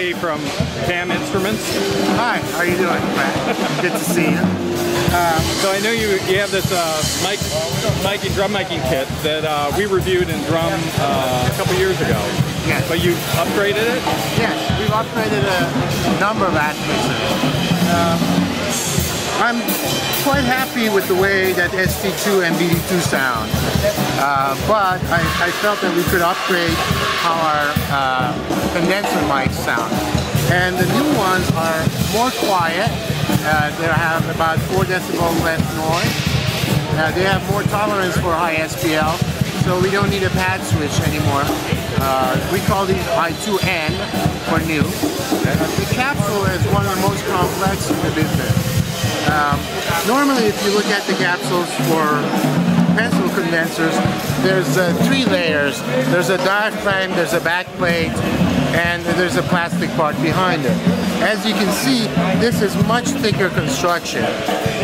Ray from KAM Instruments. Hi, how are you doing, Matt? Good to see you. So I know you have this drum miking kit that we reviewed in Drum a couple years ago. Yes. But you upgraded it? Yes, we've upgraded a number of aspects of it. I'm quite happy with the way that ST2 and BD2 sound, but I felt that we could upgrade how our condenser mics sound. And the new ones are more quiet. They have about 4 decibels less noise. They have more tolerance for high SPL, so we don't need a pad switch anymore. We call these I2N for new. The capsule is one of the most complex in the business. Normally, if you look at the capsules for pencil condensers, there's 3 layers. There's a diaphragm, there's a back plate, and there's a plastic part behind it. As you can see, this is much thicker construction,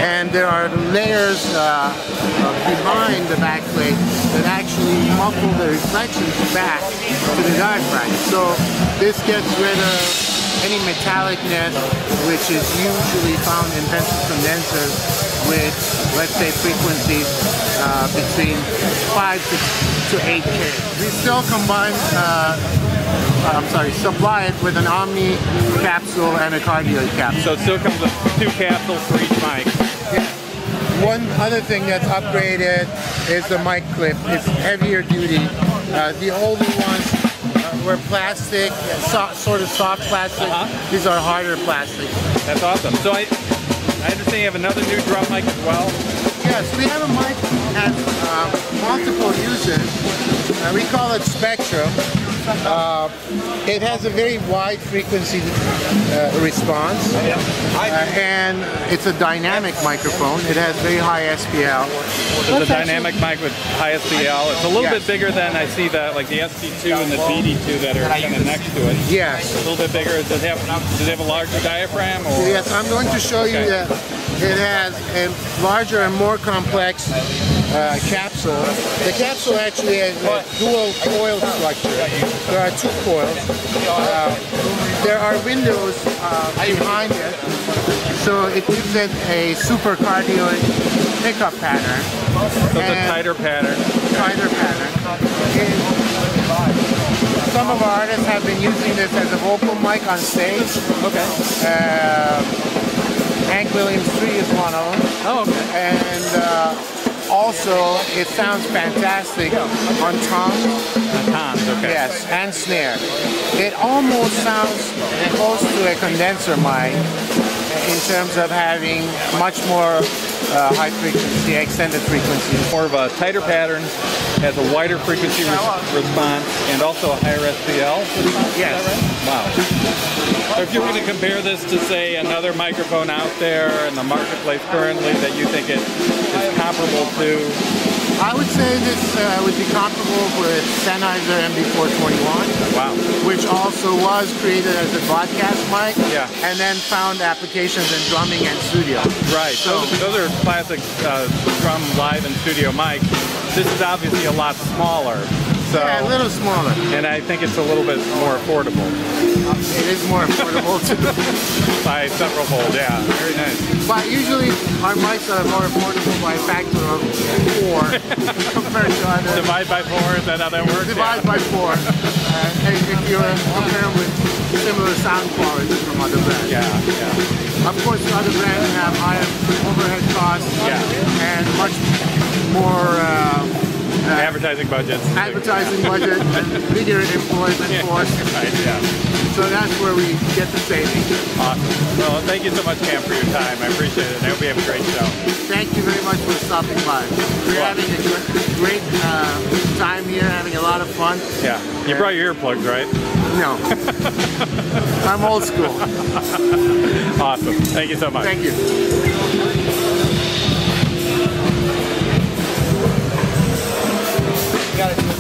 and there are layers behind the back plate that actually muffle the reflections back to the diaphragm. So this gets rid of any metallicness, which is usually found in pencil condensers with, let's say, frequencies between 5 to 8K. We still combine, supply it with an Omni capsule and a cardioid capsule. So it still comes with 2 capsules for each mic. Yeah. One other thing that's upgraded is the mic clip. It's heavier duty. The older ones were plastic, sort of soft plastic. These are harder plastic. That's awesome. So I understand you have another new drum mic as well? Yes, we have a mic that has multiple uses. We call it Spectrum. It has a very wide frequency response, and it's a dynamic microphone. It has very high SPL. So it's a dynamic mic with high SPL. It's a little bit bigger than I see like the ST2 and the BD2 that are kind of next to it. Yes. A little bit bigger. Does it have a larger diaphragm? Or? Yes, I'm going to show you that it has a larger and more complex capsule. The capsule actually has a dual coil structure. There are 2 coils. There are windows behind it, so it gives it a super cardioid pickup pattern. So it's a tighter pattern. Tighter pattern. Some of our artists have been using this as a vocal mic on stage. Okay. Hank Williams 3 is one of them. Oh, okay. And also, it sounds fantastic on toms. Toms, okay. Yes, and snare. It almost sounds close to a condenser mic in terms of having much more high frequency, extended frequency. More of a tighter pattern, has a wider frequency response, and also a higher SPL. Yes. Wow. So if you were to compare this to, say, another microphone out there in the marketplace currently that you think it is comparable to? I would say this would be comparable with Sennheiser MB421. Wow. Which also was created as a broadcast mic. Yeah. And then found applications in drumming and studio. Right. So those are classic drum live and studio mics. This is obviously a lot smaller. So, yeah, a little smaller. And I think it's a little bit more affordable. It is more affordable too. By several fold, yeah. Very nice. But usually our mics are more affordable by a factor of 4 compared to others. Divide by 4, is that how that works? Divide by 4. If you compare them with similar sound quality from other brands. Yeah, yeah. Of course, the other brands have higher overhead costs and much more advertising budgets. Advertising budget and bigger employment force. Right, yeah. So that's where we get the savings. Awesome. Well, thank you so much, Cam, for your time. I appreciate it. I hope you have a great show. Thank you very much for stopping by. We're having a great time here, having a lot of fun. Yeah. You brought your earplugs, right? No. I'm old school. Awesome. Thank you so much. Thank you. Got it.